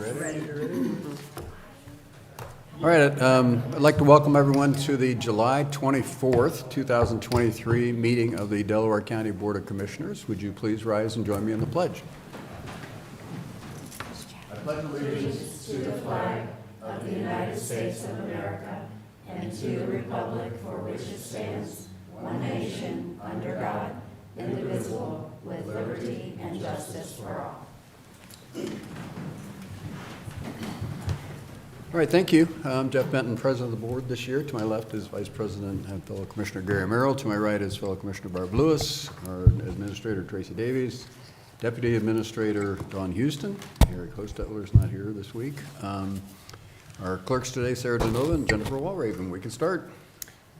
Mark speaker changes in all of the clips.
Speaker 1: All right, I'd like to welcome everyone to the July 24th, 2023 meeting of the Delaware County Board of Commissioners. Would you please rise and join me in the pledge? I pledge allegiance
Speaker 2: to the flag of the United States of America and to the republic for which it stands, one nation, under God, indivisible, with liberty and justice for all.
Speaker 1: All right, thank you. I'm Jeff Benton, President of the Board this year. To my left is Vice President and fellow Commissioner Gary Merrill. To my right is fellow Commissioner Barb Lewis, our Administrator Tracy Davies, Deputy Administrator Dawn Houston. Eric Hostetler is not here this week. Our clerks today, Sarah DeNova and Jennifer Walraven. We can start.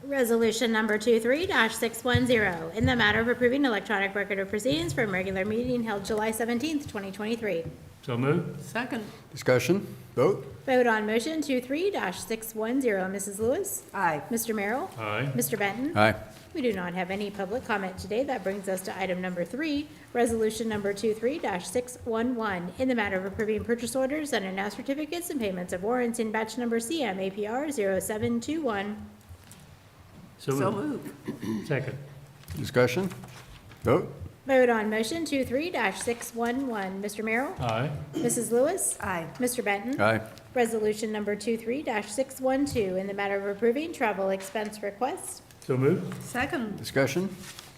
Speaker 3: Resolution number 23-610, in the matter of approving electronic record of proceedings from regular meeting held July 17th, 2023.
Speaker 4: So moved.
Speaker 2: Second.
Speaker 1: Discussion, vote.
Speaker 3: Vote on motion 23-610. Mrs. Lewis?
Speaker 2: Aye.
Speaker 3: Mr. Merrill?
Speaker 4: Aye.
Speaker 3: Mr. Benton?
Speaker 1: Aye.
Speaker 3: We do not have any public comment today. That brings us to item number 3, resolution number 23-611, in the matter of approving purchase orders and announced certificates and payments of warrants in batch number CM APR 0721.
Speaker 4: So moved. Second.
Speaker 1: Discussion, vote.
Speaker 3: Vote on motion 23-611. Mr. Merrill?
Speaker 4: Aye.
Speaker 3: Mrs. Lewis?
Speaker 2: Aye.
Speaker 3: Mr. Benton?
Speaker 1: Aye.
Speaker 3: Resolution number 23-612, in the matter of approving travel expense requests.
Speaker 4: So moved.
Speaker 2: Second.
Speaker 1: Discussion,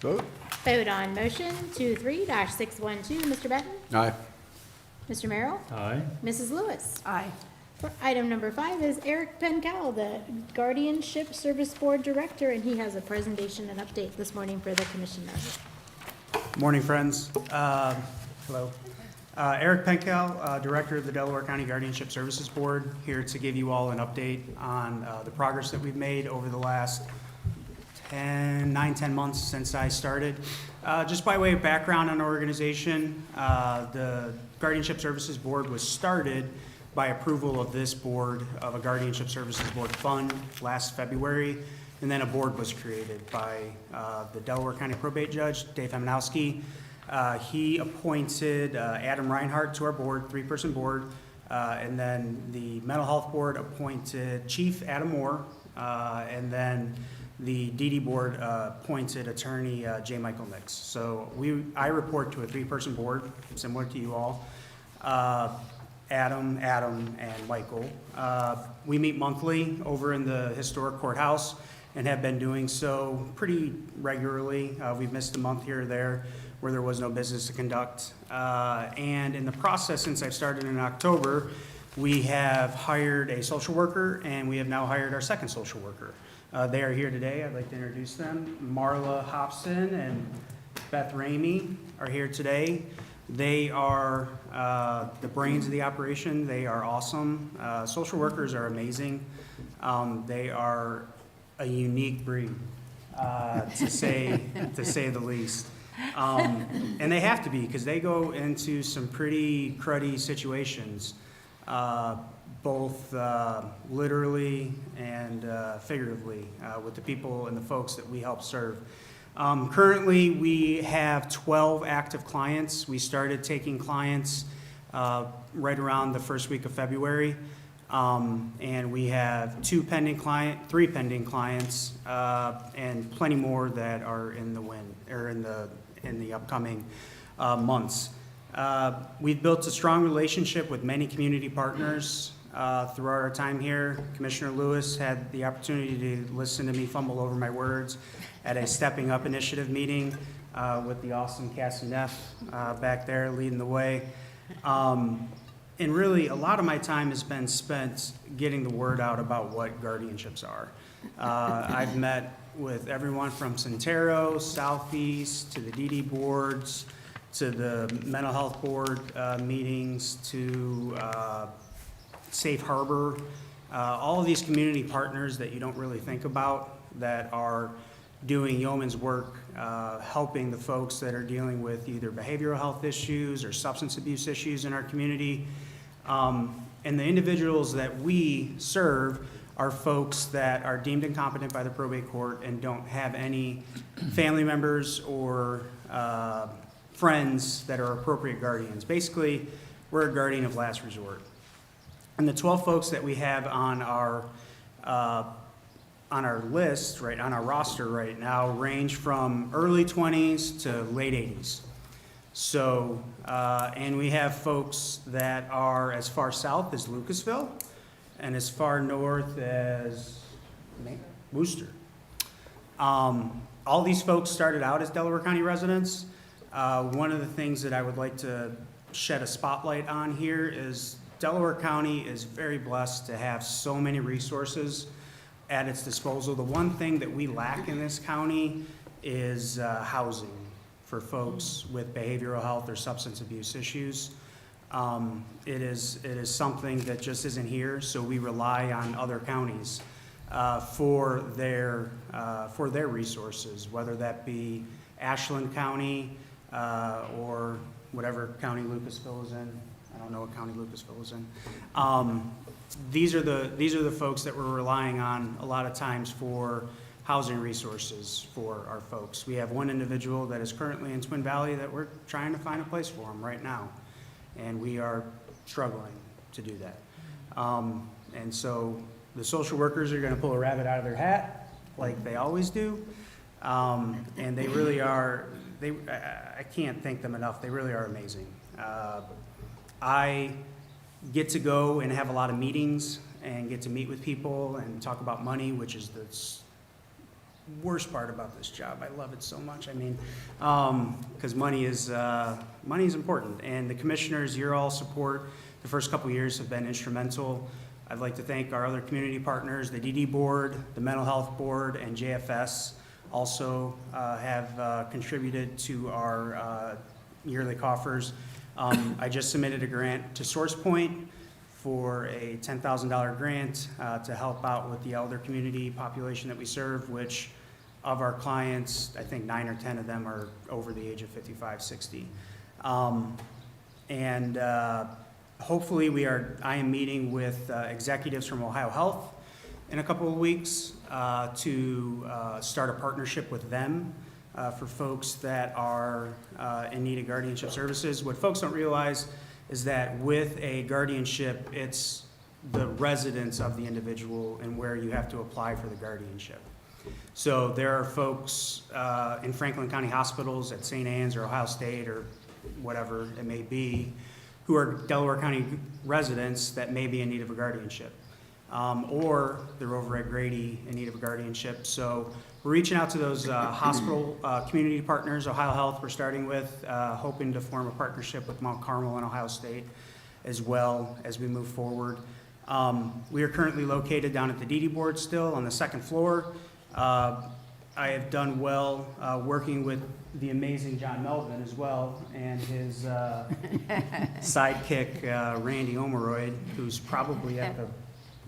Speaker 1: vote.
Speaker 3: Vote on motion 23-612. Mr. Benton?
Speaker 1: Aye.
Speaker 3: Mr. Merrill?
Speaker 4: Aye.
Speaker 3: Mrs. Lewis?
Speaker 2: Aye.
Speaker 3: For item number 5 is Eric Pencal, the Guardianship Service Board Director, and he has a presentation and update this morning for the commissioners.
Speaker 5: Morning, friends. Hello. Eric Penkel, Director of the Delaware County Guardianship Services Board, here to give you all an update on the progress that we've made over the last 10 months since I started. Just by way of background on our organization, the Guardianship Services Board was started by approval of this board of a Guardianship Services Board fund last February. And then a board was created by the Delaware County Probate Judge, Dave Hemanowski. He appointed Adam Reinhardt to our board, 3-person board. And then the Mental Health Board appointed Chief Adam Moore. And then the DD Board appointed Attorney J. Michael Nix. So I report to a 3-person board, similar to you all. Adam, and Michael. We meet monthly over in the historic courthouse and have been doing so pretty regularly. We've missed a month here or there where there was no business to conduct. And in the process, since I've started in October, we have hired a social worker, and we have now hired our second social worker. They are here today. I'd like to introduce them. Marla Hobson and Beth Ramey are here today. They are the brains of the operation. They are awesome. Social workers are amazing. They are a unique breed, to say the least. And they have to be, because they go into some pretty cruddy situations, both literally and figuratively, with the people and the folks that we help serve. Currently, we have 12 active clients. We started taking clients right around the first week of February. And we have 3 pending clients, and plenty more that are in the upcoming months. We've built a strong relationship with many community partners throughout our time here. Commissioner Lewis had the opportunity to listen to me fumble over my words at a Stepping Up Initiative meeting with the awesome Cassie Neff back there leading the way. And really, a lot of my time has been spent getting the word out about what guardianships are. I've met with everyone from Centero, Southeast, to the DD boards, to the Mental Health Board meetings, to Safe Harbor, all of these community partners that you don't really think about that are doing yeoman's work, helping the folks that are dealing with either behavioral health issues or substance abuse issues in our community. And the individuals that we serve are folks that are deemed incompetent by the probate court and don't have any family members or friends that are appropriate guardians. Basically, we're a guardian of last resort. And the 12 folks that we have on our list, right, on our roster right now, range from early 20s to late 80s. So, and we have folks that are as far south as Lucasville and as far north as Worcester. All these folks started out as Delaware County residents. One of the things that I would like to shed a spotlight on here is Delaware County is very blessed to have so many resources at its disposal. The one thing that we lack in this county is housing for folks with behavioral health or substance abuse issues. It is something that just isn't here, so we rely on other counties for their resources, whether that be Ashland County or whatever county Lucasville is in. I don't know what county Lucasville is in. These are the folks that we're relying on a lot of times for housing resources for our folks. We have one individual that is currently in Twin Valley that we're trying to find a place for him right now, and we are struggling to do that. And so the social workers are going to pull a rabbit out of their hat, like they always do, and they really are. I can't thank them enough. They really are amazing. I get to go and have a lot of meetings and get to meet with people and talk about money, which is the worst part about this job. I love it so much. I mean, because money is important, and the commissioners, your all support the first couple years have been instrumental. I'd like to thank our other community partners, the DD Board, the Mental Health Board, and JFS also have contributed to our yearly coffers. I just submitted a grant to SourcePoint for a $10,000 grant to help out with the elder community population that we serve, which of our clients, I think 9 or 10 of them are over the age of 55, 60. Hopefully I am meeting with executives from Ohio Health in a couple of weeks to start a partnership with them for folks that are in need of guardianship services. What folks don't realize is that with a guardianship, it's the residence of the individual and where you have to apply for the guardianship. So there are folks in Franklin County hospitals at St. Anne's or Ohio State or whatever it may be, who are Delaware County residents that may be in need of a guardianship. Or they're over at Grady in need of a guardianship. So we're reaching out to those hospital community partners, Ohio Health we're starting with, hoping to form a partnership with Mount Carmel and Ohio State as well as we move forward. We are currently located down at the DD Board still on the second floor. I have done well working with the amazing John Melvin as well and his sidekick Randy Omeroyd, who's probably at the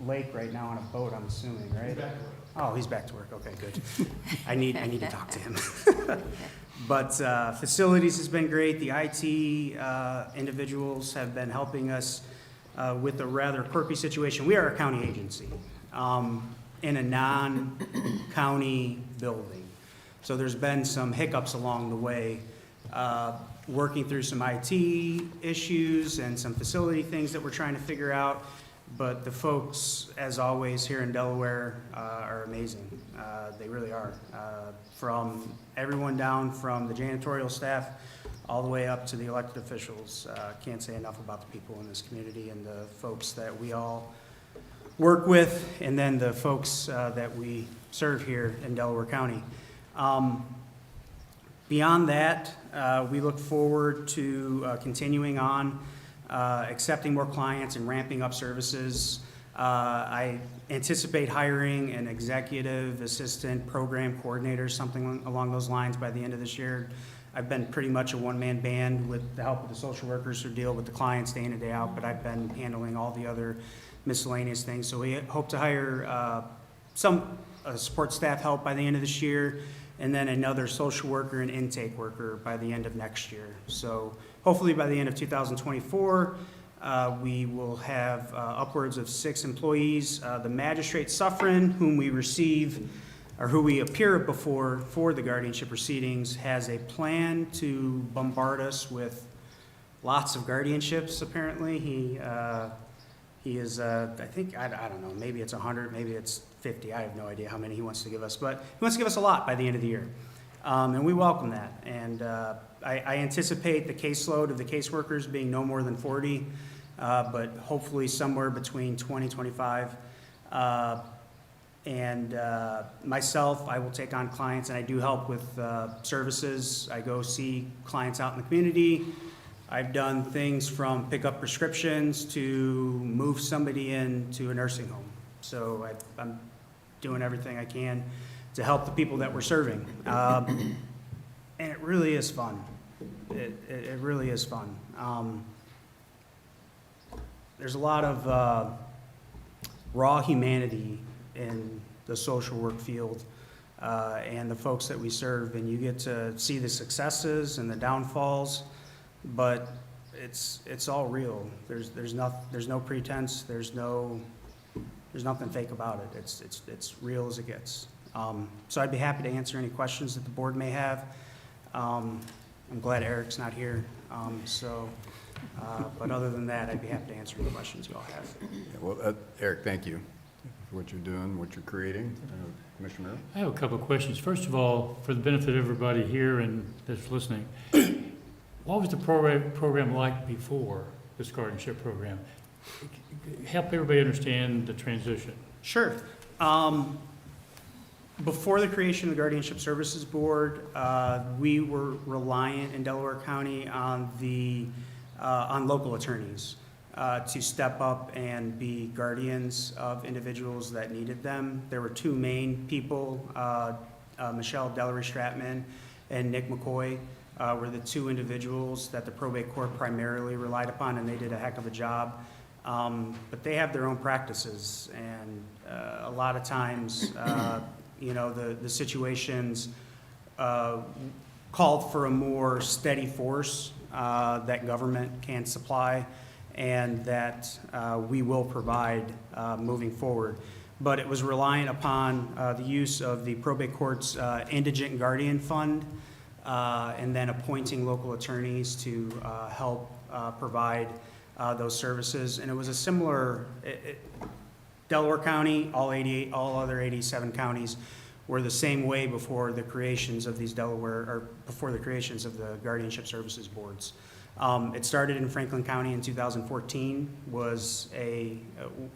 Speaker 5: lake right now on a boat, I'm assuming, right? Oh, he's back to work. Okay, good. I need to talk to him. But facilities has been great. The IT individuals have been helping us with a rather quirky situation. We are a county agency in a non-county building. So there's been some hiccups along the way, working through some IT issues and some facility things that we're trying to figure out. But the folks, as always, here in Delaware are amazing. They really are. From everyone down from the janitorial staff all the way up to the elected officials. Can't say enough about the people in this community and the folks that we all work with, and then the folks that we serve here in Delaware County. Beyond that, we look forward to continuing on accepting more clients and ramping up services. I anticipate hiring an executive assistant, program coordinator, something along those lines by the end of this year. I've been pretty much a one-man band with the help of the social workers who deal with the clients day in and day out, but I've been handling all the other miscellaneous things. So we hope to hire some support staff help by the end of this year, and then another social worker and intake worker by the end of next year. So hopefully by the end of 2024, we will have upwards of 6 employees. The magistrate Suffren, whom we receive, or who we appear before for the guardianship proceedings, has a plan to bombard us with lots of guardianships, apparently. He is, I think, I don't know, maybe it's 100, maybe it's 50. I have no idea how many he wants to give us, but he wants to give us a lot by the end of the year. And we welcome that. And I anticipate the caseload of the caseworkers being no more than 40, but hopefully somewhere between 20, 25. And myself, I will take on clients, and I do help with services. I go see clients out in the community. I've done things from pick up prescriptions to move somebody into a nursing home. So I'm doing everything I can to help the people that we're serving. And it really is fun. It really is fun. There's a lot of raw humanity in the social work field and the folks that we serve, and you get to see the successes and the downfalls, but it's all real. There's no pretense. There's nothing fake about it. It's real as it gets. So I'd be happy to answer any questions that the board may have. I'm glad Eric's not here. But other than that, I'd be happy to answer any questions you all have.
Speaker 1: Yeah, well, Eric, thank you for what you're doing, what you're creating. Commissioner Merrill?
Speaker 4: I have a couple of questions. First of all, for the benefit of everybody here and that's listening, what was the program like before this guardianship program? Help everybody understand the transition.
Speaker 5: Sure. Before the creation of the Guardianship Services Board, we were reliant in Delaware County on local attorneys to step up and be guardians of individuals that needed them. There were two main people, Michelle Delaware Stratman and Nick McCoy, were the two individuals that the probate court primarily relied upon, and they did a heck of a job. But they have their own practices, and a lot of times, the situations called for a more steady force that government can supply and that we will provide moving forward. But it was reliant upon the use of the probate court's indigent guardian fund and then appointing local attorneys to help provide those services. And it was a similar, Delaware County, all other 87 counties were the same way before the creations of these before the creations of the Guardianship Services Boards. It started in Franklin County in 2014,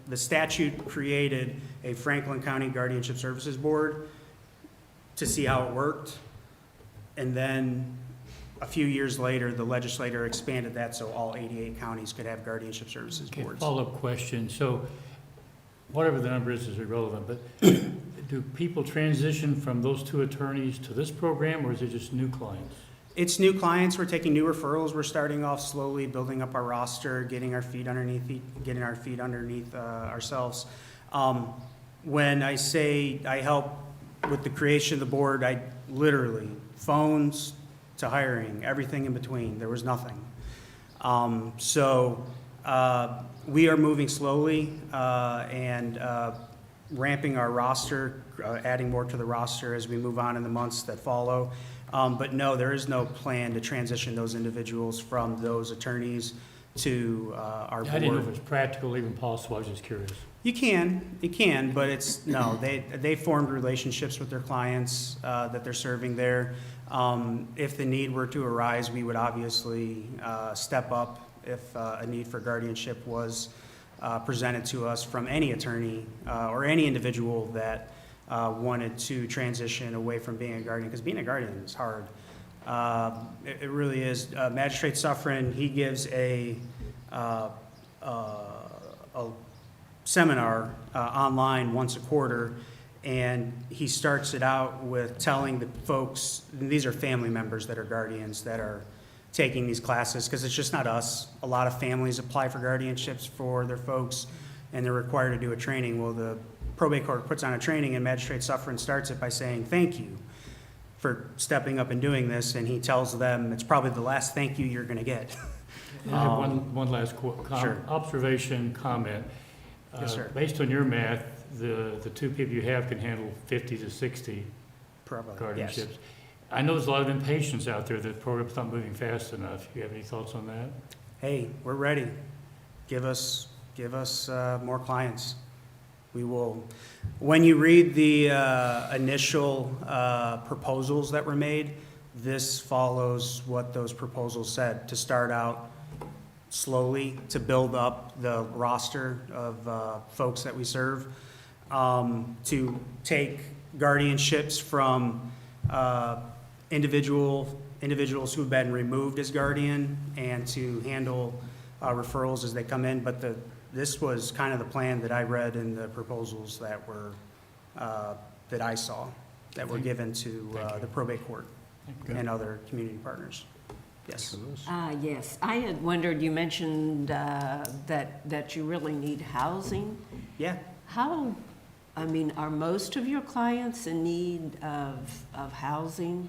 Speaker 5: the statute created a Franklin County Guardianship Services Board to see how it worked. And then a few years later, the legislator expanded that so all 88 counties could have guardianship services
Speaker 4: Okay,
Speaker 5: boards.
Speaker 4: follow-up question. So whatever the number is irrelevant, but do people transition from those two attorneys to this program, or is it just new clients?
Speaker 5: It's new clients. We're taking new referrals. We're starting off slowly, building up our roster, getting our feet underneath ourselves. When I say I help with the creation of the board, I literally phones to hiring, everything in between. There was nothing. We are moving slowly and ramping our roster, adding more to the roster as we move on in the months that follow. But no, there is no plan to transition those individuals from those attorneys to our board.
Speaker 4: I didn't know if it's practical, even possible. I was just curious.
Speaker 5: You can, but no, they formed relationships with their clients that they're serving there. If the need were to arise, we would obviously step up if a need for guardianship was presented to us from any attorney or any individual that wanted to transition away from being a guardian, because being a guardian is hard. It really is. Magistrate Suffren, he gives a seminar online once a quarter, and he starts it out with telling the folks, and these are family members that are guardians that are taking these classes, because it's just not us. A lot of families apply for guardianships for their folks, and they're required to do a training. Well, the probate court puts on a training, and Magistrate Suffren starts it by saying, thank you for stepping up and doing this, and he tells them it's probably the last thank you you're going to get.
Speaker 4: I have one last
Speaker 5: Sure.
Speaker 4: observation, comment.
Speaker 5: Yes, sir.
Speaker 4: Based on your math, the two people you have can handle 50 to 60
Speaker 5: Probably,
Speaker 4: guardianships.
Speaker 5: yes.
Speaker 4: I know there's a lot of impatience out there that the program's not moving fast enough. You have any thoughts on that?
Speaker 5: Hey, we're ready. Give us give us more clients. We will, when you read the initial proposals that were made, this follows what those proposals said, to start out slowly, to build up the roster of folks that we serve, to take guardianships from individuals who've been removed as guardian, and to handle referrals as they come in. But this was kind of the plan that I read in the proposals that were, that I saw, that were given to the probate court and other community partners. Yes.
Speaker 2: Yes, I had wondered, you mentioned that you really need housing.
Speaker 5: Yeah.
Speaker 2: How, I mean, are most of your clients in need of housing?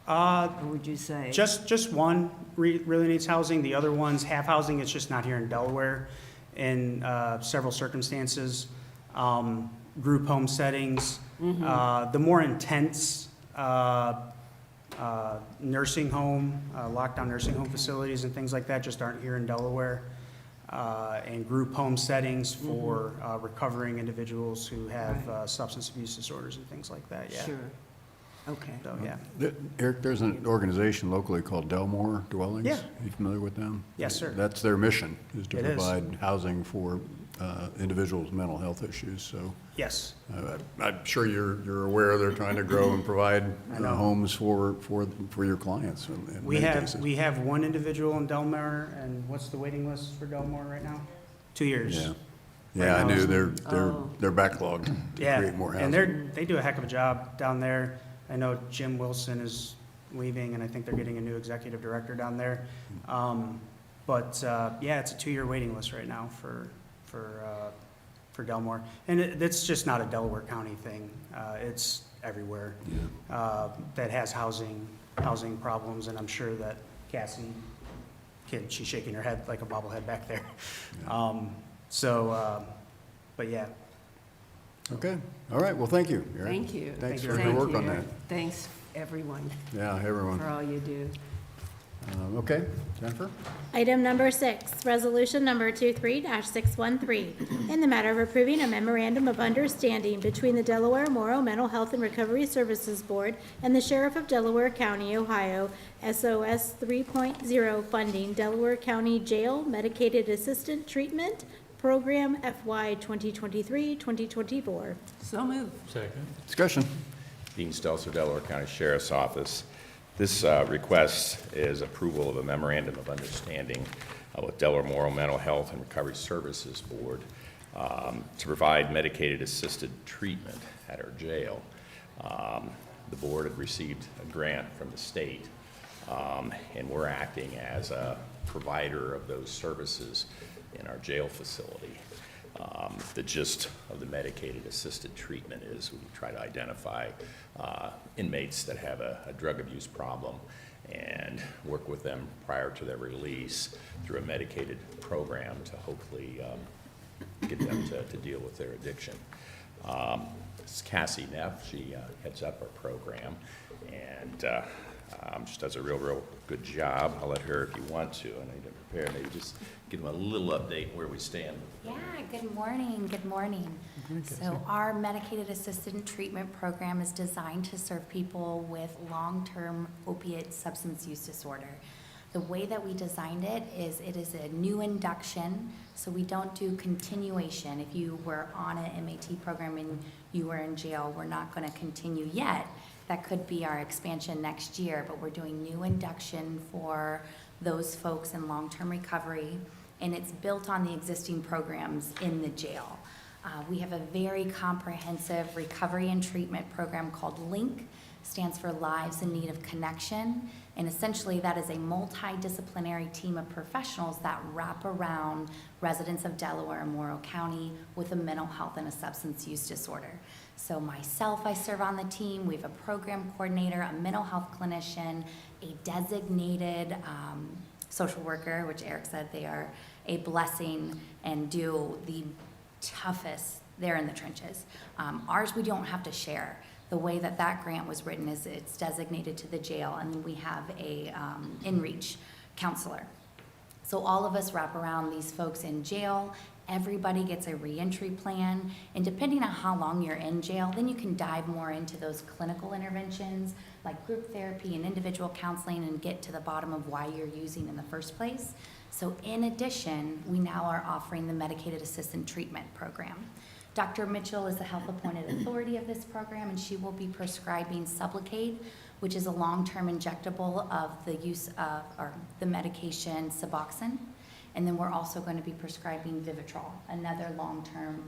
Speaker 2: Or would you say?
Speaker 5: Just one really needs housing. The other ones have housing. It's just not here in Delaware in several circumstances. Group home settings. The more intense nursing home, lockdown nursing home facilities and things like that just aren't here in Delaware. And group home settings for recovering individuals who have substance abuse disorders and things like that, yeah.
Speaker 2: Sure, okay.
Speaker 5: So, yeah.
Speaker 1: Eric, there's an organization locally called Delaware Dwellings.
Speaker 5: Yeah.
Speaker 1: You familiar with them?
Speaker 5: Yes, sir.
Speaker 1: That's their mission, is to
Speaker 5: It is.
Speaker 1: provide housing for individuals with mental health issues. So
Speaker 5: Yes.
Speaker 1: I'm sure you're aware they're trying to grow and provide
Speaker 5: I know.
Speaker 1: homes for your clients in
Speaker 5: We
Speaker 1: many
Speaker 5: have,
Speaker 1: cases.
Speaker 5: we have one individual in Delmar, and what's the waiting list for Delmar right now? 2 years.
Speaker 1: Yeah, yeah, I
Speaker 5: now.
Speaker 1: knew
Speaker 2: Oh.
Speaker 1: they're backlogged to
Speaker 5: Yeah,
Speaker 1: create more
Speaker 5: and
Speaker 1: housing.
Speaker 5: they do a heck of a job down there. I know Jim Wilson is leaving, and I think they're getting a new executive director down there. But yeah, it's a 2-year waiting list right now for Delmar. And it's just not a Delaware County thing. It's everywhere that has housing problems, and I'm sure that Cassie, she's shaking her head like a bobblehead back there. But yeah.
Speaker 1: Okay, all right, well, thank you, Eric.
Speaker 2: Thank you.
Speaker 1: Thanks
Speaker 5: Thank
Speaker 1: for
Speaker 5: you.
Speaker 1: your
Speaker 2: Thank
Speaker 1: work on
Speaker 2: you.
Speaker 1: that.
Speaker 2: Thanks, everyone,
Speaker 1: Yeah, everyone.
Speaker 2: for all you do.
Speaker 1: Okay, Jennifer?
Speaker 3: Item number 6, resolution number 23-613, in the matter of approving a memorandum of understanding between the Delaware Morrow Mental Health and Recovery Services Board and the Sheriff of Delaware County, Ohio, SOS 3.0 funding Delaware County Jail Medicated Assistant Treatment Program FY 2023-2024.
Speaker 2: So moved.
Speaker 4: Second.
Speaker 1: Discussion.
Speaker 6: Dean Stelzer, Delaware County Sheriff's Office. This request is approval of a memorandum of understanding with Delaware Morrow Mental Health and Recovery Services Board to provide medicated assisted treatment at our jail. The board had received a grant from the state, and we're acting as a provider of those services in our jail facility. The gist of the medicated assisted treatment is we try to identify inmates that have a drug abuse problem and work with them prior to their release through a medicated program to hopefully get them to deal with their addiction. This is Cassie Neff. She heads up our program and just does a real good job. I'll let her, if you want to, and I need to prepare, maybe just give them a little update where we stand.
Speaker 7: Yeah, good morning, good morning. So our medicated assisted treatment program is designed to serve people with long-term opiate substance use disorder. The way that we designed it is a new induction, so we don't do continuation. If you were on an MAT program and you were in jail, we're not going to continue yet. That could be our expansion next year, but we're doing new induction for those folks in long-term recovery, and it's built on the existing programs in the jail. We have a very comprehensive recovery and treatment program called LINK, stands for Lives in Need of Connection, and essentially that is a multidisciplinary team of professionals that wrap around residents of Delaware and Morrow County with a mental health and a substance use disorder. So myself, I serve on the team. We have a program coordinator, a mental health clinician, a designated social worker, which Eric said they are a blessing and do the toughest, they're in the trenches. Ours, we don't have to share. The way that grant was written is it's designated to the jail, and then we have a in-reach counselor. So all of us wrap around these folks in jail, Everybody gets a reentry plan, and depending on how long you're in jail, then you can dive more into those clinical interventions, like group therapy and individual counseling, and get to the bottom of why you're using in the first place. So in addition, we now are offering the Medicated Assistant Treatment Program. Dr. Mitchell is the health appointed authority of this program, and she will be prescribing Sublocade, which is a long-term injectable of the use of, or the medication Suboxone. And then we're also going to be prescribing Vivitrol, another long-term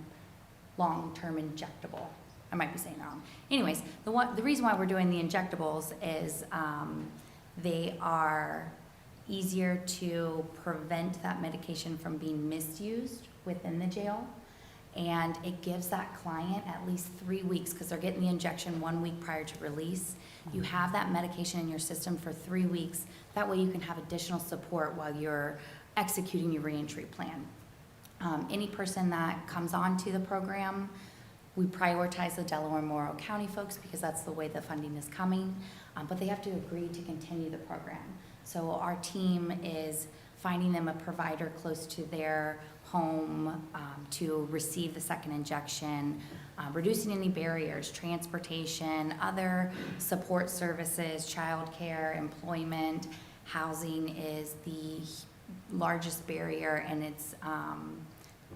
Speaker 7: injectable. I might be saying that wrong. Anyways, the reason why we're doing the injectables is they are easier to prevent that medication from being misused within the jail. And it gives that client at least 3 weeks, because they're getting the injection 1 week prior to release. You have that medication in your system for 3 weeks. That way you can have additional support while you're executing your reentry plan. Any person that comes onto the program, we prioritize the Delaware Morrow County folks because that's the way the funding is coming, but they have to agree to continue the program. So our team is finding them a provider close to their home to receive the second injection, reducing any barriers, transportation, other support services, childcare, employment. Housing is the largest barrier, and it's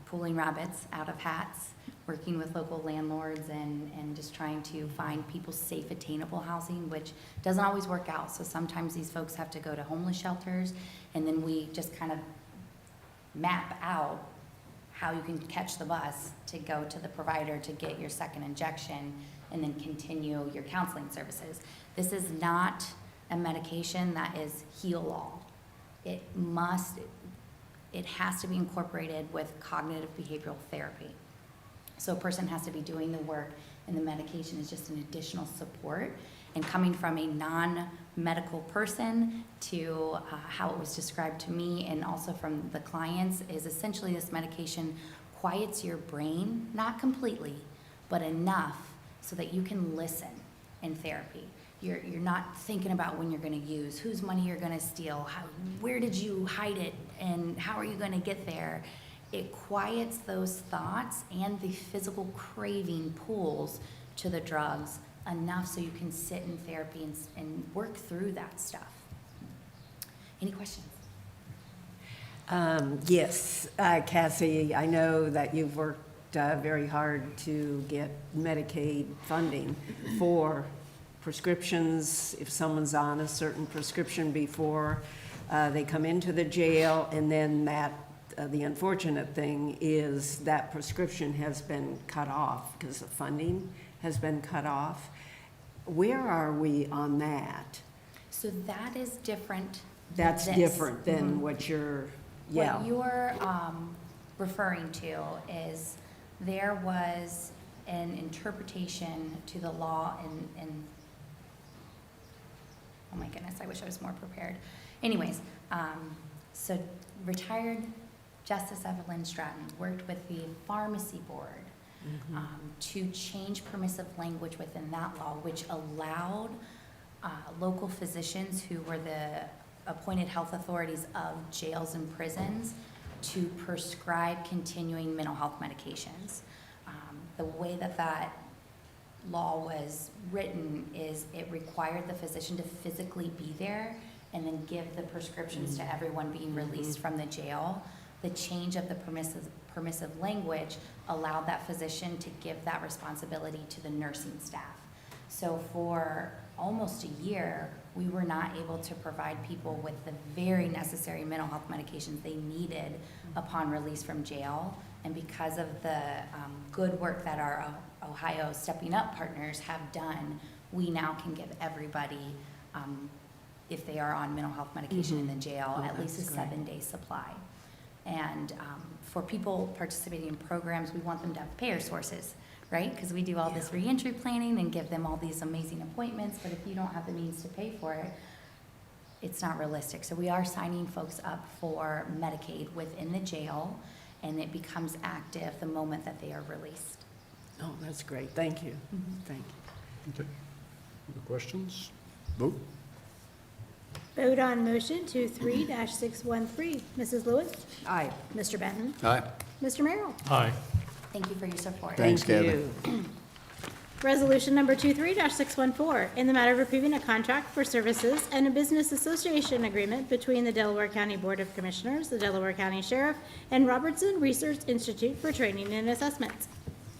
Speaker 7: pulling rabbits out of hats, working with local landlords and just trying to find people safe, attainable housing, which doesn't always work out. So sometimes these folks have to go to homeless shelters, and then we just kind of map out how you can catch the bus to go to the provider to get your second injection and then continue your counseling services. This is not a medication that is heal-all. It has to be incorporated with cognitive behavioral therapy. So a person has to be doing the work, and the medication is just an additional support. And coming from a non-medical person to how it was described to me, and also from the clients, is essentially this medication quiets your brain, not completely, but enough so that you can listen in therapy. You're not thinking about when you're going to use, whose money you're going to steal, where did you hide it, and how are you going to get there. It quiets those thoughts and the physical craving pulls to the drugs enough so you can sit in therapy and work through that stuff. Any questions?
Speaker 8: Yes, Cassie, I know that you've worked very hard to get Medicaid funding for prescriptions. If someone's on a certain prescription before they come into the jail, and then the unfortunate thing is that prescription has been cut off because the funding has been cut off. Where are we on that?
Speaker 7: So that is different.
Speaker 8: That's
Speaker 7: than this.
Speaker 8: different than what you're, yeah.
Speaker 7: What you're referring to is there was an interpretation to the law in oh my goodness, I wish I was more prepared. Anyways, so retired Justice Evelyn Stratton worked with the pharmacy board to change permissive language within that law, which allowed local physicians who were the appointed health authorities of jails and prisons to prescribe continuing mental health medications. The way that law was written is it required the physician to physically be there and then give the prescriptions to everyone being released from the jail. The change of the permissive language allowed that physician to give that responsibility to the nursing staff. So for almost a year, we were not able to provide people with the very necessary mental health medications they needed upon release from jail. And because of the good work that our Ohio Stepping Up partners have done, we now can give everybody, if they are on mental health medication in the jail, at least a 7-day supply. And for people participating in programs, we want them to have payer sources, right? Because we do all this reentry planning and give them all these amazing appointments, but if you don't have the means to pay for it, it's not realistic. So we are signing folks up for Medicaid within the jail, and it becomes active the moment that they are released.
Speaker 8: Oh, that's great. Thank you. Thank you.
Speaker 1: Okay. Other questions? Vote.
Speaker 3: Vote on motion 23-613. Mrs. Lewis?
Speaker 8: Aye.
Speaker 3: Mr. Benton?
Speaker 1: Aye.
Speaker 3: Mr. Merrill?
Speaker 4: Aye.
Speaker 7: Thank you for your support.
Speaker 1: Thanks,
Speaker 8: Thank
Speaker 1: Gavin.
Speaker 8: you.
Speaker 3: Resolution number 23-614, in the matter of approving a contract for services and a business association agreement between the Delaware County Board of Commissioners, the Delaware County Sheriff, and Robertson Research Institute for Training and Assessments.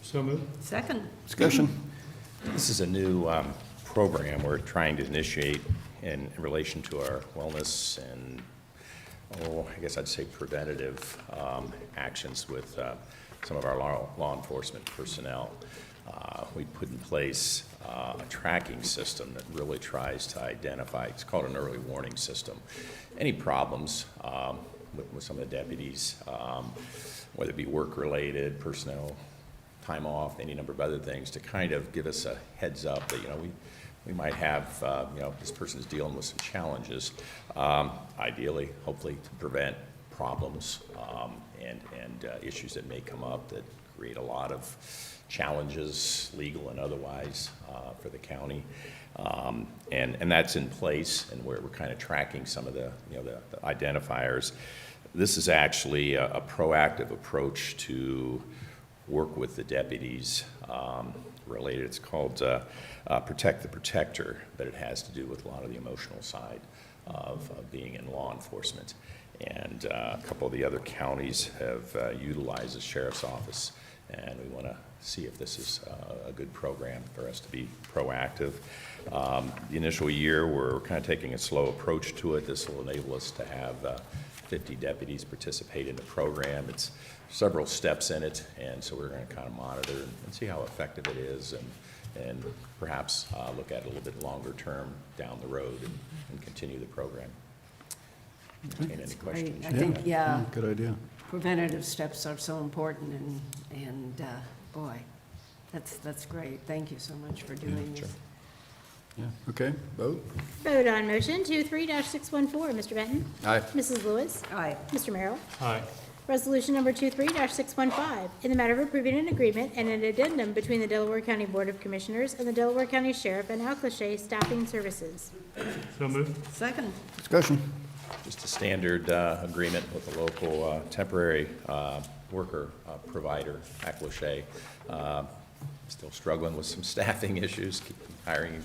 Speaker 4: So moved.
Speaker 8: Second.
Speaker 1: Discussion?
Speaker 6: This is a new program we're trying to initiate in relation to our wellness and, I guess I'd say preventative actions with some of our law enforcement personnel. We put in place a tracking system that really tries to identify, it's called an early warning system. Any problems with some of the deputies, whether it be work-related, personnel, time off, any number of other things, to kind of give us a heads up that, we might have, this person's dealing with some challenges, ideally, hopefully to prevent problems and issues that may come up that create a lot of challenges, legal and otherwise, for the county. And that's in place, and we're kind of tracking some of the identifiers. This is actually a proactive approach to work with the deputies related. It's called Protect the Protector, but it has to do with a lot of the emotional side of being in law enforcement. And a couple of the other counties have utilized the sheriff's office, and we want to see if this is a good program for us to be proactive. The initial year, we're kind of taking a slow approach to it. This will enable us to have 50 deputies participate in the program. It's several steps in it, and so we're going to kind of monitor and see how effective it is, and perhaps look at it a little bit longer term down the road and continue the program. Entertain any questions?
Speaker 8: I think, yeah,
Speaker 1: Good idea.
Speaker 8: preventative steps are so important, and boy, that's great. Thank you so much for doing
Speaker 1: sure.
Speaker 8: this.
Speaker 1: Yeah, okay, vote?
Speaker 3: Vote on motion 23-614, Mr. Benton?
Speaker 1: Aye.
Speaker 3: Mrs. Lewis?
Speaker 8: Aye.
Speaker 3: Mr. Merrill?
Speaker 4: Aye.
Speaker 3: Resolution number 23-615, in the matter of approving an agreement and an addendum between the Delaware County Board of Commissioners and the Delaware County Sheriff and Alcochet Staffing Services.
Speaker 4: So moved.
Speaker 8: Second.
Speaker 1: Discussion?
Speaker 6: Just a standard agreement with the local temporary worker provider, Aclochet. Still struggling with some staffing issues, keep hiring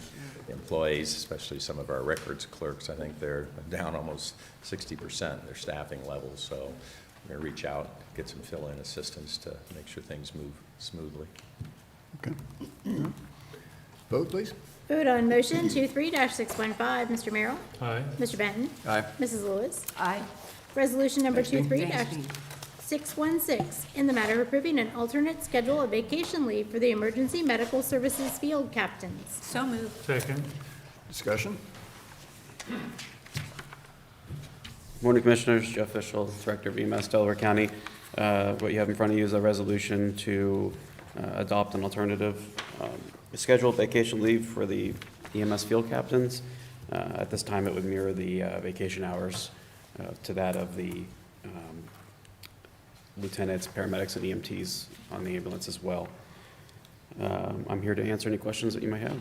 Speaker 6: employees, especially some of our records clerks. I think they're down almost 60% their staffing levels. So we're going to reach out, get some fill-in assistance to make sure things move smoothly.
Speaker 1: Okay. Vote, please?
Speaker 3: Vote on motion 23-615, Mr. Merrill?
Speaker 4: Aye.
Speaker 3: Mr. Benton?
Speaker 1: Aye.
Speaker 3: Mrs. Lewis?
Speaker 8: Aye.
Speaker 3: Resolution number
Speaker 1: Thanks, Dean.
Speaker 3: 23-616, in the matter of approving an alternate schedule of vacation leave for the Emergency Medical Services Field Captains.
Speaker 8: So moved.
Speaker 4: Second.
Speaker 1: Discussion?
Speaker 9: Morning, Commissioners. Jeff Fischel, Director of EMS, Delaware County. What you have in front of you is a resolution to adopt an alternative scheduled vacation leave for the EMS field captains. At this time, it would mirror the vacation hours to that of the lieutenants, paramedics, and EMTs on the ambulance as well. I'm here to answer any questions that you might have.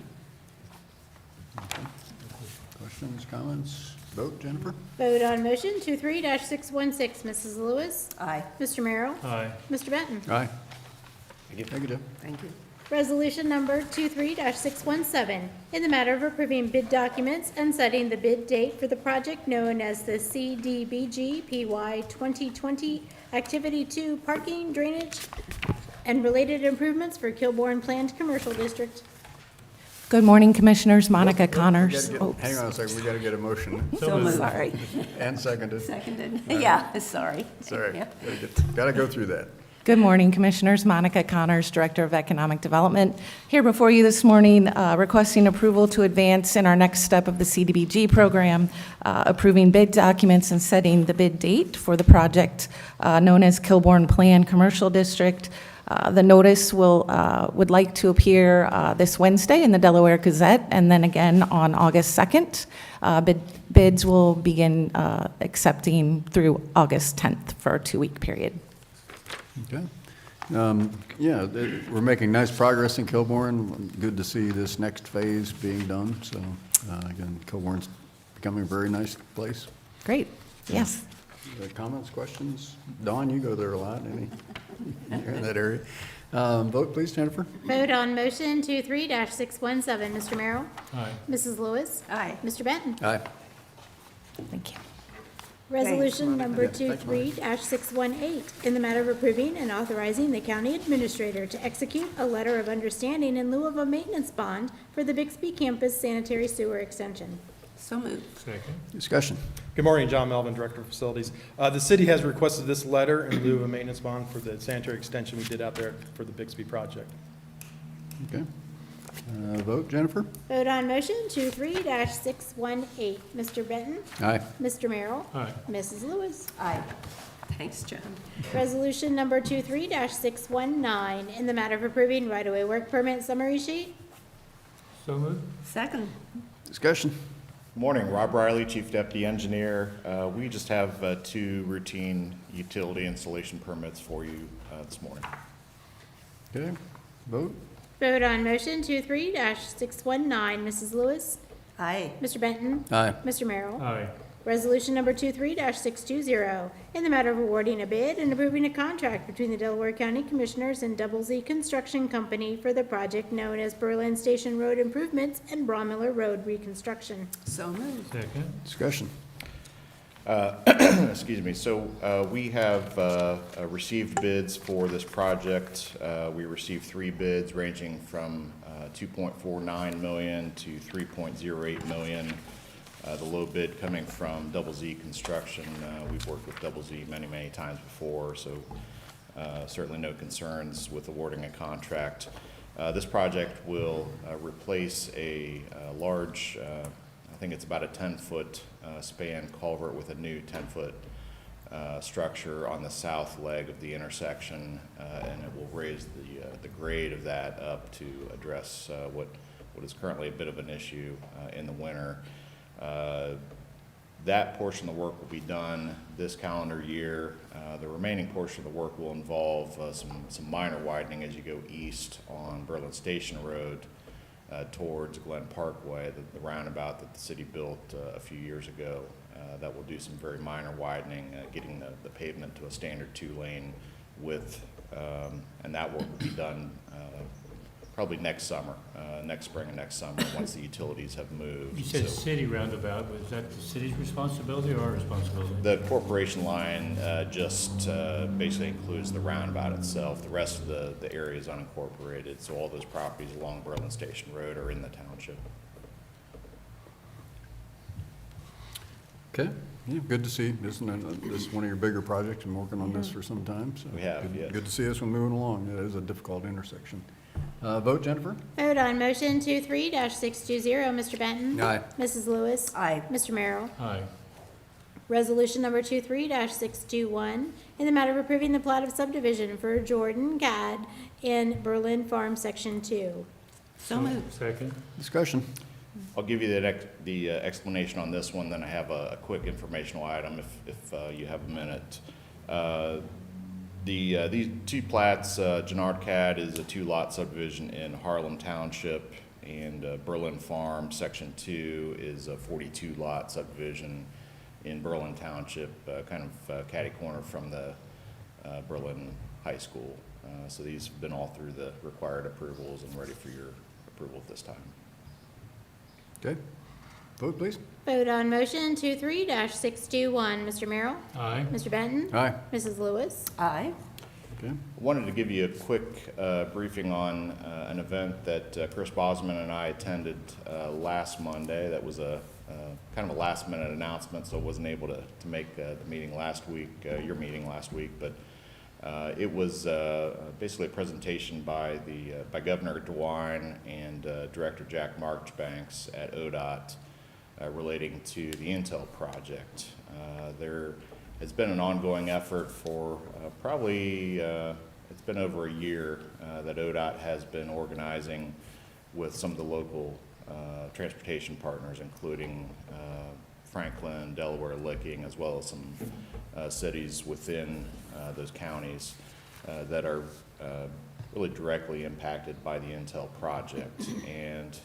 Speaker 1: Questions, comments? Vote, Jennifer?
Speaker 3: Vote on motion 23-616, Mrs. Lewis?
Speaker 8: Aye.
Speaker 3: Mr. Merrill?
Speaker 4: Aye.
Speaker 3: Mr. Benton?
Speaker 1: Aye.
Speaker 9: Thank you.
Speaker 1: Thank you, Jeff.
Speaker 8: Thank you.
Speaker 3: Resolution number 23-617, in the matter of approving bid documents and setting the bid date for the project known as the CDBG PY 2020 Activity 2 Parking, Drainage, and Related Improvements for Kilbourne Planned Commercial District.
Speaker 10: Good morning, Commissioners. Monica Connors.
Speaker 1: Hang on a second, we got to get a motion.
Speaker 8: So moved. Sorry.
Speaker 1: And seconded.
Speaker 8: Seconded. Yeah, sorry.
Speaker 1: Sorry,
Speaker 8: Yeah.
Speaker 1: got to go through that.
Speaker 10: Good morning, Commissioners. Monica Connors, Director of Economic Development, here before you this morning requesting approval to advance in our next step of the CDBG program, approving bid documents and setting the bid date for the project known as Kilbourne Planned Commercial District. The notice would like to appear this Wednesday in the Delaware Gazette, and then again on August 2nd. Bids will begin accepting through August 10th for a 2-week period.
Speaker 1: Okay. Yeah, we're making nice progress in Kilbourne. Good to see this next phase being done. So again, Kilbourne's becoming a very nice place.
Speaker 10: Great, yes.
Speaker 1: Comments, questions? Dawn, you go there a lot, you're in that area. Vote, please, Jennifer.
Speaker 3: Vote on motion 23-617. Mr. Merrill?
Speaker 4: Aye.
Speaker 3: Mrs. Lewis?
Speaker 8: Aye.
Speaker 3: Mr. Benton?
Speaker 1: Aye.
Speaker 10: Thank you.
Speaker 3: Resolution number
Speaker 1: Yeah, thanks, Monica.
Speaker 3: 23-618, in the matter of approving and authorizing the county administrator to execute a letter of understanding in lieu of a maintenance bond for the Bixby campus sanitary sewer extension.
Speaker 8: So moved.
Speaker 4: Second.
Speaker 1: Discussion.
Speaker 11: Good morning, John Melvin, Director of Facilities. The city has requested this letter in lieu of a maintenance bond for the sanitary extension we did out there for the Bixby project.
Speaker 1: Okay. Vote, Jennifer.
Speaker 3: Vote on motion 23-618. Mr. Benton?
Speaker 1: Aye.
Speaker 3: Mr. Merrill?
Speaker 4: Aye.
Speaker 3: Mrs. Lewis?
Speaker 8: Aye. Thanks, John.
Speaker 3: Resolution number 23-619, in the matter of approving right-of-way work permit summary sheet.
Speaker 4: So moved.
Speaker 8: Second.
Speaker 1: Discussion.
Speaker 12: Morning, Rob Riley, Chief Deputy Engineer. We just have 2 routine utility installation permits for you this morning.
Speaker 1: Okay. Vote.
Speaker 3: Vote on motion 23-619. Mrs. Lewis?
Speaker 8: Aye.
Speaker 3: Mr. Benton?
Speaker 1: Aye.
Speaker 3: Mr. Merrill?
Speaker 4: Aye.
Speaker 3: Resolution number 23-620, in the matter of awarding a bid and approving a contract between the Delaware County Commissioners and Double Z Construction Company for the project known as Berlin Station Road Improvements and Bromiller Road Reconstruction.
Speaker 8: So moved.
Speaker 4: Second.
Speaker 1: Discussion.
Speaker 12: Excuse me. So we have received bids for this project. We received 3 bids ranging from $2.49 million to $3.08 million. The low bid coming from Double Z Construction. We've worked with Double Z many, many times before, so certainly no concerns with awarding a contract. This project will replace a large, I think it's about a 10-foot span culvert with a new 10-foot structure on the south leg of the intersection, and it will raise the grade of that up to address what is currently a bit of an issue in the winter. That portion of the work will be done this calendar year. The remaining portion of the work will involve some minor widening as you go east on Berlin Station Road towards Glen Parkway, the roundabout that the city built a few years ago. That will do some very minor widening, getting the pavement to a standard 2-lane width, and that work will be done probably next summer, next spring and next summer, once the utilities have moved.
Speaker 4: You said
Speaker 12: So
Speaker 4: city roundabout, was that the city's responsibility or our responsibility?
Speaker 12: the corporation line just basically includes the roundabout itself. The rest of the area is unincorporated, so all those properties along Berlin Station Road are in the township.
Speaker 1: Okay. Yeah, good to see. This is one of your bigger projects. I'm working on this for some time, so.
Speaker 12: We have,
Speaker 1: good-
Speaker 12: yes.
Speaker 1: Good to see us moving along. It is a difficult intersection. Vote, Jennifer.
Speaker 3: Vote on motion 23-620. Mr. Benton?
Speaker 1: Aye.
Speaker 3: Mrs. Lewis?
Speaker 8: Aye.
Speaker 3: Mr. Merrill?
Speaker 4: Aye.
Speaker 3: Resolution number 23-621, in the matter of approving the plat of subdivision for Jordan Cad in Berlin Farm Section 2.
Speaker 8: So moved.
Speaker 4: Second.
Speaker 1: Discussion.
Speaker 12: I'll give you the explanation on this one, then I have a quick informational item if you have a minute. These 2 plats, Gennard Cad is a 2-lot subdivision in Harlem Township, and Berlin Farm Section 2 is a 42-lot subdivision in Berlin Township, kind of catty corner from the Berlin High School. So these have been all through the required approvals and ready for your approval at this time.
Speaker 1: Okay. Vote, please.
Speaker 3: Vote on motion 23-621. Mr. Merrill?
Speaker 4: Aye.
Speaker 3: Mr. Benton?
Speaker 1: Aye.
Speaker 3: Mrs. Lewis?
Speaker 8: Aye.
Speaker 1: Okay.
Speaker 12: I wanted to give you a quick briefing on an event that Chris Bosman and I attended last Monday. That was a kind of a last-minute announcement, so I wasn't able to make the meeting last week, your meeting last week. But it was basically a presentation by Governor DeWine and Director Jack Marchbanks at ODOT relating to the Intel project. There has been an ongoing effort for probably, it's been over a year that ODOT has been organizing with some of the local transportation partners, including Franklin, Delaware, Licking, as well as some cities within those counties that are really directly impacted by the Intel project. And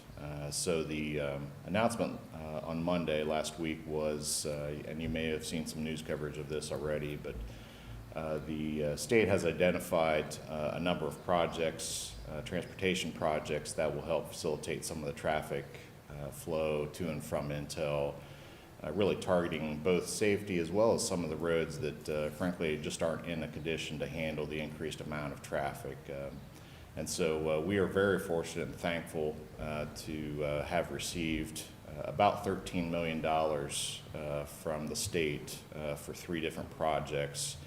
Speaker 12: so the announcement on Monday last week was, and you may have seen some news coverage of this already, but the state has identified a number of projects, transportation projects that will help facilitate some of the traffic flow to and from Intel, really targeting both safety as well as some of the roads that frankly just aren't in a condition to handle the increased amount of traffic. And so we are very fortunate and thankful to have received about $13 million from the state for 3 different projects.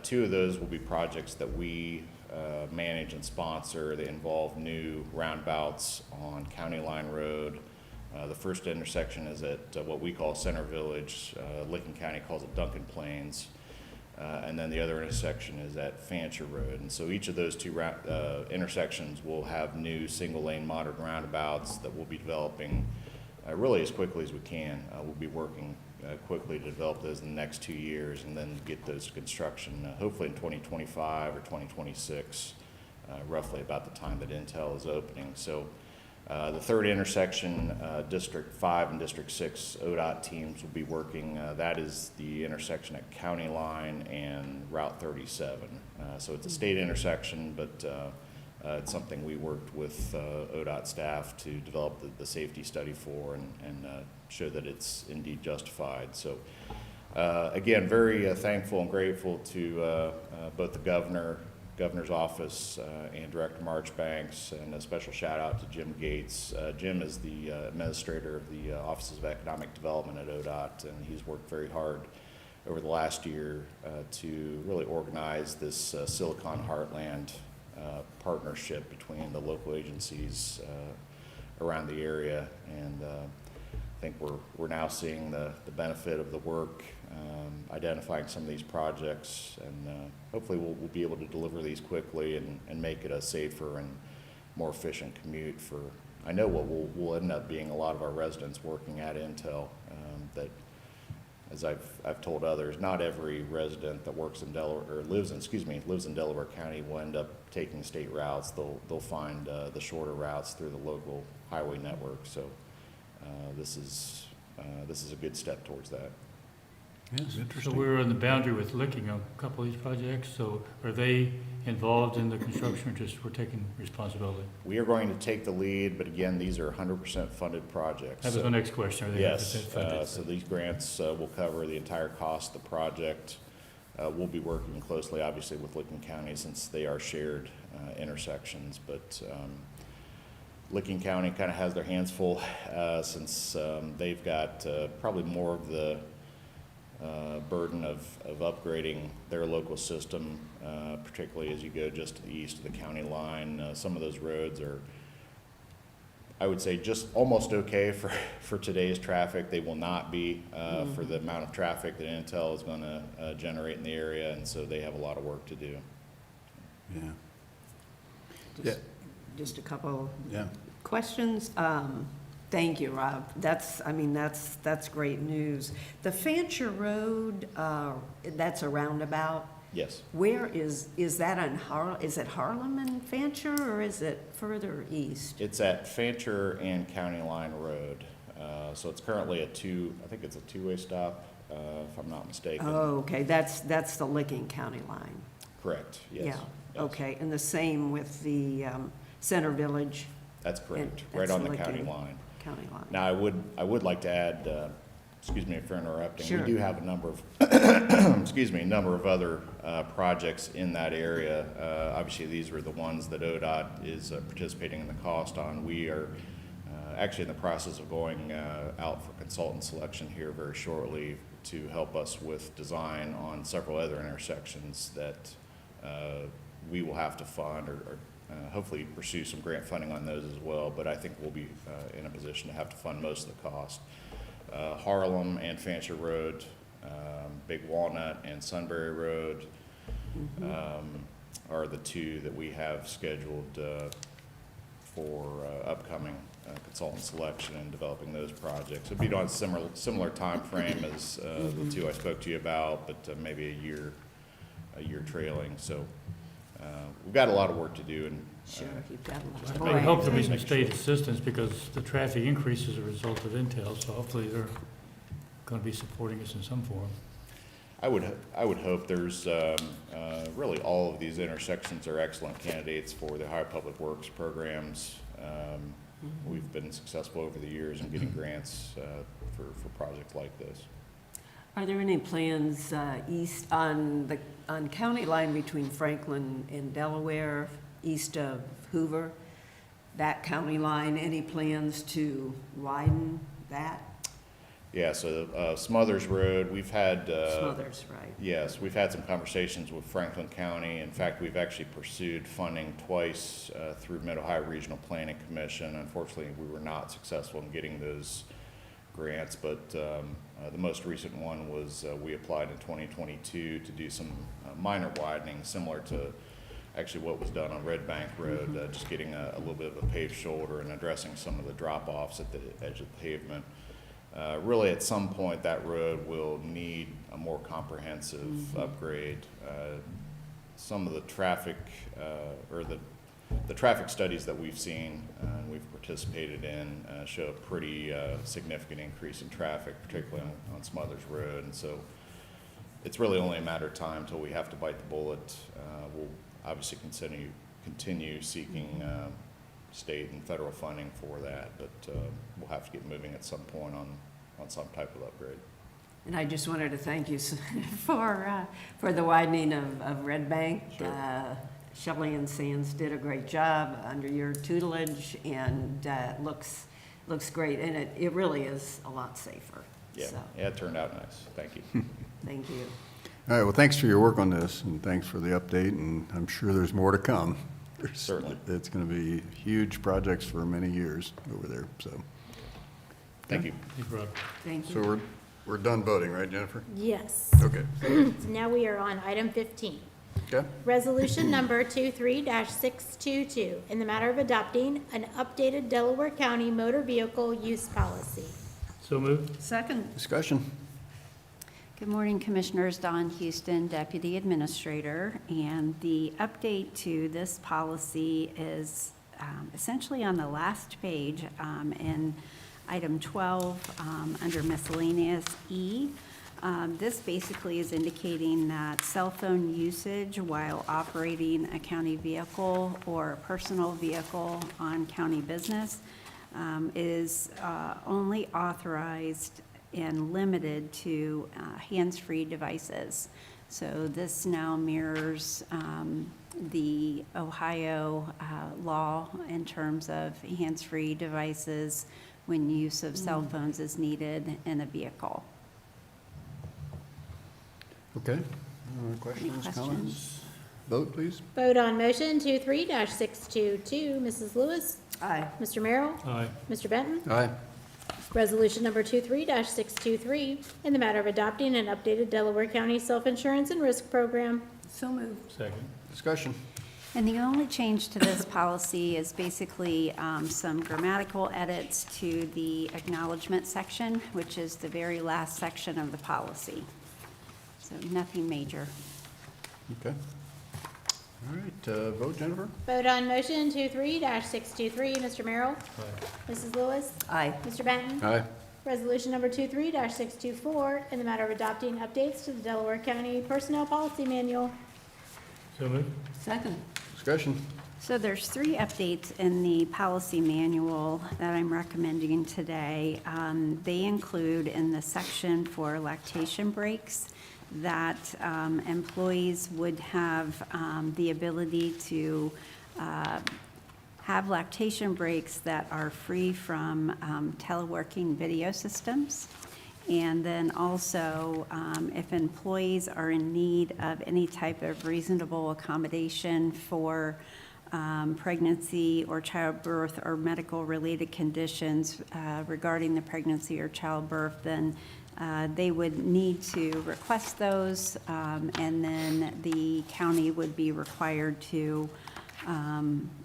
Speaker 12: 2 of those will be projects that we manage and sponsor. They involve new roundabouts on County Line Road. The first intersection is at what we call Center Village. Licking County calls it Duncan Plains. And then the other intersection is at Fancher Road. And so each of those 2 intersections will have new single-lane modern roundabouts that we'll be developing really as quickly as we can. We'll be working quickly to develop those in the next 2 years and then get those to construction hopefully in 2025 or 2026, roughly about the time that Intel is opening. So the 3rd intersection, District 5 and District 6 ODOT teams will be working. That is the intersection at County Line and Route 37. So it's a state intersection, but it's something we worked with ODOT staff to develop the safety study for and show that it's indeed justified. So again, very thankful and grateful to both the governor's office and Director Marchbanks, and a special shout out to Jim Gates. Jim is the administrator of the Offices of Economic Development at ODOT, and he's worked very hard over the last year to really organize this Silicon Heartland partnership between the local agencies around the area. And I think we're now seeing the benefit of the work, identifying some of these projects, and hopefully we'll be able to deliver these quickly and make it a safer and more efficient commute for, I know what will end up being a lot of our residents working at Intel. That, as I've told others, not every resident that works in Delaware, or lives in Delaware County will end up taking state routes. They'll find the shorter routes through the local highway network. So this is a good step towards that.
Speaker 1: Yes,
Speaker 4: So
Speaker 1: interesting.
Speaker 4: we're on the boundary with Licking on a couple of these projects, so are they involved in the construction or just we're taking responsibility?
Speaker 12: We are going to take the lead, but again, these are 100% funded projects.
Speaker 4: That was my next question. Are they 100%
Speaker 12: Yes,
Speaker 4: funded?
Speaker 12: so these grants will cover the entire cost of the project. We'll be working closely, obviously, with Licking County since they are shared intersections, but Licking County kind of has their hands full since they've got probably more of the burden of upgrading their local system, particularly as you go just to the east of the county line. Some of those roads are, I would say, just almost okay for today's traffic. They will not be for the amount of traffic that Intel is going to generate in the area, and so they have a lot of work to do.
Speaker 1: Yeah.
Speaker 8: Just a couple
Speaker 1: Yeah.
Speaker 8: questions. Thank you, Rob. That's great news. The Fancher Road, that's a roundabout.
Speaker 12: Yes.
Speaker 8: Where is that is it Harlem and Fancher, or is it further east?
Speaker 12: It's at Fancher and County Line Road. So it's currently I think it's a two-way stop, if I'm not mistaken.
Speaker 8: Oh, okay, that's the Licking County line.
Speaker 12: Correct, yes.
Speaker 8: Yeah,
Speaker 12: yes.
Speaker 8: okay, and the same with the Center Village.
Speaker 12: That's correct,
Speaker 8: And
Speaker 12: right
Speaker 8: that's
Speaker 12: on the
Speaker 8: Licking
Speaker 12: county line.
Speaker 8: County line.
Speaker 12: Now, I would like to add, excuse me for interrupting.
Speaker 8: Sure.
Speaker 12: We do have a number of, excuse me, a number of other projects in that area. Obviously, these are the ones that ODOT is participating in the cost on. We are actually in the process of going out for consultant selection here very shortly to help us with design on several other intersections that we will have to fund or hopefully pursue some grant funding on those as well, but I think we'll be in a position to have to fund most of the cost. Harlem and Fancher Road, Big Walnut and Sunbury Road are the two that we have scheduled for upcoming consultant selection and developing those projects. It'd be on a similar time frame as the two I spoke to you about, but maybe a year trailing. So we've got a lot of work to do, and
Speaker 8: Sure, you've got a lot
Speaker 4: I
Speaker 8: of
Speaker 4: would hope there'll be
Speaker 8: plans.
Speaker 4: some state assistance because the traffic increase as a result of Intel, so hopefully they're going to be supporting us in some form.
Speaker 12: I would hope. There's really all of these intersections are excellent candidates for the Ohio Public Works programs. We've been successful over the years in getting grants for projects like this.
Speaker 8: Are there any plans east on county line between Franklin and Delaware, east of Hoover, that county line, any plans to widen that?
Speaker 12: Yeah, so Smothers Road, we've had.
Speaker 8: Smothers, right?
Speaker 12: Yes, we've had some conversations with Franklin County. In fact, we've actually pursued funding twice through Mid-Ohio Regional Planning Commission. Unfortunately, we were not successful in getting those grants, but the most recent one was we applied in 2022 to do some minor widening, similar to actually what was done on Red Bank Road, just getting a little bit of a paved shoulder and addressing some of the drop-offs at the edge of the pavement. Really, at some point, that road will need a more comprehensive upgrade. Some of the traffic, or the traffic studies that we've seen and we've participated in show a pretty significant increase in traffic, particularly on Smothers Road. And so it's really only a matter of time until we have to bite the bullet. We'll obviously continue seeking state and federal funding for that, but we'll have to get moving at some point on some type of upgrade.
Speaker 8: And I just wanted to thank you for the widening of Red Bank.
Speaker 12: Sure.
Speaker 8: Shelley and Sands did a great job under your tutelage, and looks great, and it really is a lot safer.
Speaker 12: Yeah,
Speaker 8: So,
Speaker 12: yeah, it turned out nice. Thank you.
Speaker 8: thank you.
Speaker 1: All right, well, thanks for your work on this, and thanks for the update, and I'm sure there's more to come.
Speaker 12: Certainly.
Speaker 1: It's going to be huge projects for many years over there, so.
Speaker 12: Thank you.
Speaker 4: Thank you, Rob.
Speaker 8: Thank you.
Speaker 1: So we're done voting, right, Jennifer?
Speaker 3: Yes.
Speaker 1: Okay,
Speaker 3: So now we are on item 15.
Speaker 1: okay.
Speaker 3: Resolution number 23-622, in the matter of adopting an updated Delaware County motor vehicle use policy.
Speaker 4: So moved.
Speaker 8: Second.
Speaker 1: Discussion?
Speaker 2: Good morning, Commissioners. Dawn Houston, Deputy Administrator. And the update to this policy is essentially on the last page in item 12 under miscellaneous E. This basically is indicating that cell phone usage while operating a county vehicle or a personal vehicle on county business is only authorized and limited to hands-free devices. So this now mirrors the Ohio law in terms of hands-free devices when use of cell phones is needed in a vehicle.
Speaker 1: Okay. Questions,
Speaker 2: questions?
Speaker 1: comments? Vote, please.
Speaker 3: Vote on motion 23-622. Mrs. Lewis?
Speaker 8: Aye.
Speaker 3: Mr. Merrill?
Speaker 4: Aye.
Speaker 3: Mr. Benton?
Speaker 1: Aye.
Speaker 3: Resolution number 23-623, in the matter of adopting an updated Delaware County self-insurance and risk program.
Speaker 8: So moved.
Speaker 4: Second.
Speaker 1: Discussion?
Speaker 2: And the only change to this policy is basically some grammatical edits to the acknowledgement section, which is the very last section of the policy. So nothing major.
Speaker 1: Okay. All right, vote, Jennifer?
Speaker 3: Vote on motion 23-623. Mr. Merrill?
Speaker 4: Aye.
Speaker 3: Mrs. Lewis?
Speaker 8: Aye.
Speaker 3: Mr. Benton?
Speaker 1: Aye.
Speaker 3: Resolution number 23-624, in the matter of adopting updates to the Delaware County Personnel Policy Manual.
Speaker 4: So moved.
Speaker 8: Second.
Speaker 1: Discussion?
Speaker 2: So there's 3 updates in the policy manual that I'm recommending today. They include in the section for lactation breaks that employees would have the ability to have lactation breaks that are free from teleworking video systems. And then also, if employees are in need of any type of reasonable accommodation for pregnancy or childbirth or medical-related conditions regarding the pregnancy or childbirth, then they would need to request those, and then the county would be required to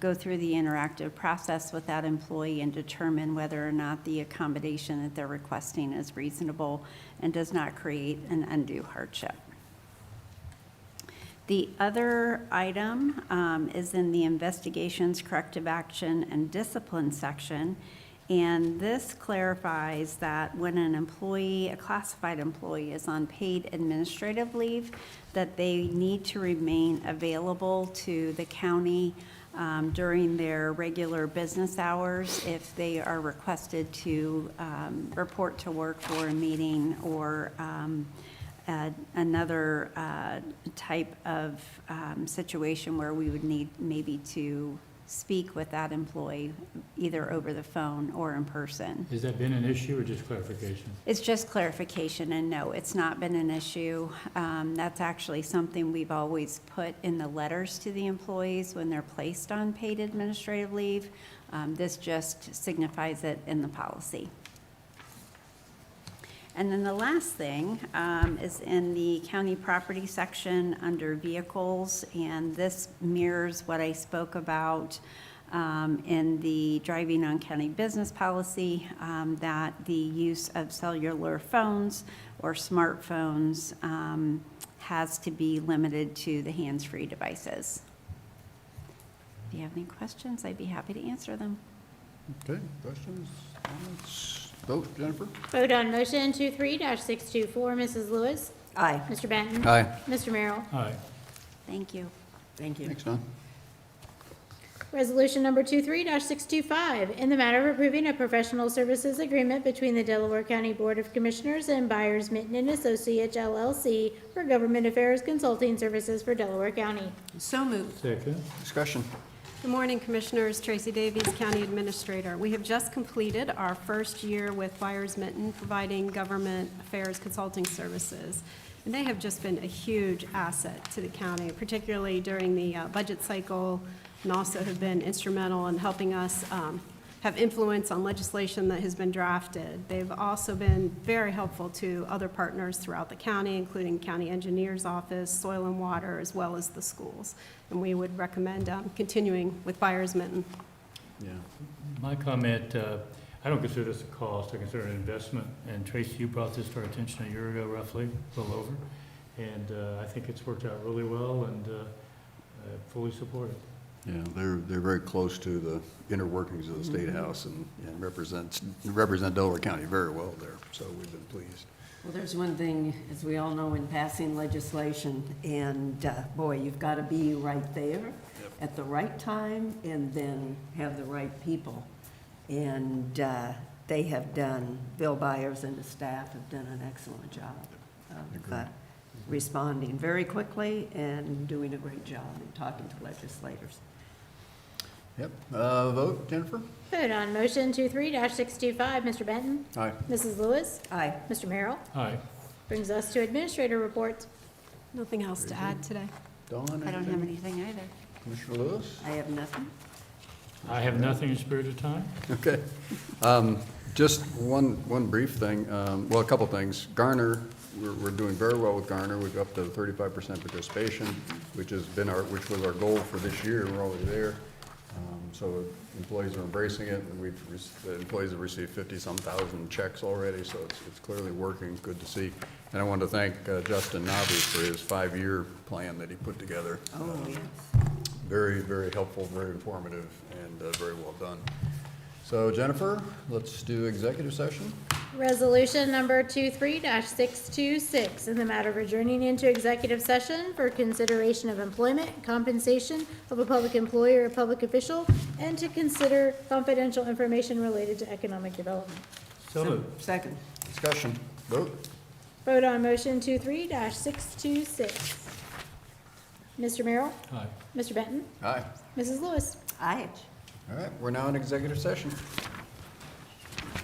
Speaker 2: go through the interactive process with that employee and determine whether or not the accommodation that they're requesting is reasonable and does not create an undue hardship. The other item is in the investigations, corrective action, and discipline section. And this clarifies that when an employee, a classified employee, is on paid administrative leave, that they need to remain available to the county during their regular business hours if they are requested to report to work for a meeting or another type of situation where we would need maybe to speak with that employee either over the phone or in person.
Speaker 4: Has that been an issue or just clarification?
Speaker 2: It's just clarification, and no, it's not been an issue. That's actually something we've always put in the letters to the employees when they're placed on paid administrative leave. This just signifies it in the policy. And then the last thing is in the county property section under vehicles, and this mirrors what I spoke about in the driving on county business policy, that the use of cellular phones or smartphones has to be limited to the hands-free devices. If you have any questions, I'd be happy to answer them.
Speaker 1: Okay, questions, comments? Vote, Jennifer?
Speaker 3: Vote on motion 23-624, Mrs. Lewis.
Speaker 8: Aye.
Speaker 3: Mr. Benton.
Speaker 1: Aye.
Speaker 3: Mr. Merrill.
Speaker 4: Aye.
Speaker 2: Thank you.
Speaker 8: Thank you.
Speaker 1: Thanks, Don.
Speaker 3: Resolution number 23-625, in the matter of approving a professional services agreement between the Delaware County Board of Commissioners and Byers, Minton and Associates LLC for government affairs consulting services for Delaware County.
Speaker 13: So moved.
Speaker 4: Second.
Speaker 1: Discussion.
Speaker 13: Good morning, Commissioners. Tracy Davies, County Administrator. We have just completed our first year with Byers Minton providing government affairs consulting services. And they have just been a huge asset to the county, particularly during the budget cycle, and also have been instrumental in helping us have influence on legislation that has been drafted. They've also been very helpful to other partners throughout the county, including County Engineer's Office, Soil and Water, as well as the schools. And we would recommend continuing with Byers Minton.
Speaker 1: Yeah.
Speaker 4: My comment, I don't consider this a cost, I consider it an investment. And Tracy, you brought this to our attention a year ago, roughly, a little over. And I think it's worked out really well and fully support it.
Speaker 1: Yeah, they're very close to the inner workings of the State House and represent Delaware County very well there, so we've been pleased.
Speaker 8: Well, there's one thing, as we all know, in passing legislation, and boy, you've got to be right there at the right time and then have the right people. And they have done, Bill Byers and his staff have done an excellent job of responding very quickly and doing a great job in talking to legislators.
Speaker 1: Yep. Vote, Jennifer?
Speaker 3: Vote on motion 23-625, Mr. Benton.
Speaker 1: Aye.
Speaker 3: Mrs. Lewis.
Speaker 8: Aye.
Speaker 3: Mr. Merrill.
Speaker 4: Aye.
Speaker 3: Brings us to administrator reports.
Speaker 13: Nothing else to add today.
Speaker 1: Dawn,
Speaker 2: I don't have anything either.
Speaker 1: Commissioner Lewis?
Speaker 8: I have nothing.
Speaker 4: I have nothing in spirit of time.
Speaker 1: Okay. Just one brief thing, well, a couple things. Garner, we're doing very well with Garner. We've up to 35% participation, which was our goal for this year. We're already there. So employees are embracing it, and the employees have received 50-some thousand checks already, so it's clearly working. Good to see. And I wanted to thank Justin Navi for his 5-year plan that he put together.
Speaker 8: Oh, yes.
Speaker 1: Very, very helpful, very informative, and very well done. So Jennifer, let's do executive session.
Speaker 3: Resolution number 23-626, in the matter of adjourning into executive session for consideration of employment, compensation of a public employee or a public official, and to consider confidential information related to economic development.
Speaker 4: So moved.
Speaker 8: Second.
Speaker 1: Discussion. Vote.
Speaker 3: Vote on motion 23-626. Mr. Merrill?
Speaker 4: Aye.
Speaker 3: Mr. Benton?
Speaker 1: Aye.
Speaker 3: Mrs. Lewis?
Speaker 8: Aye.
Speaker 1: All right, we're now in executive session.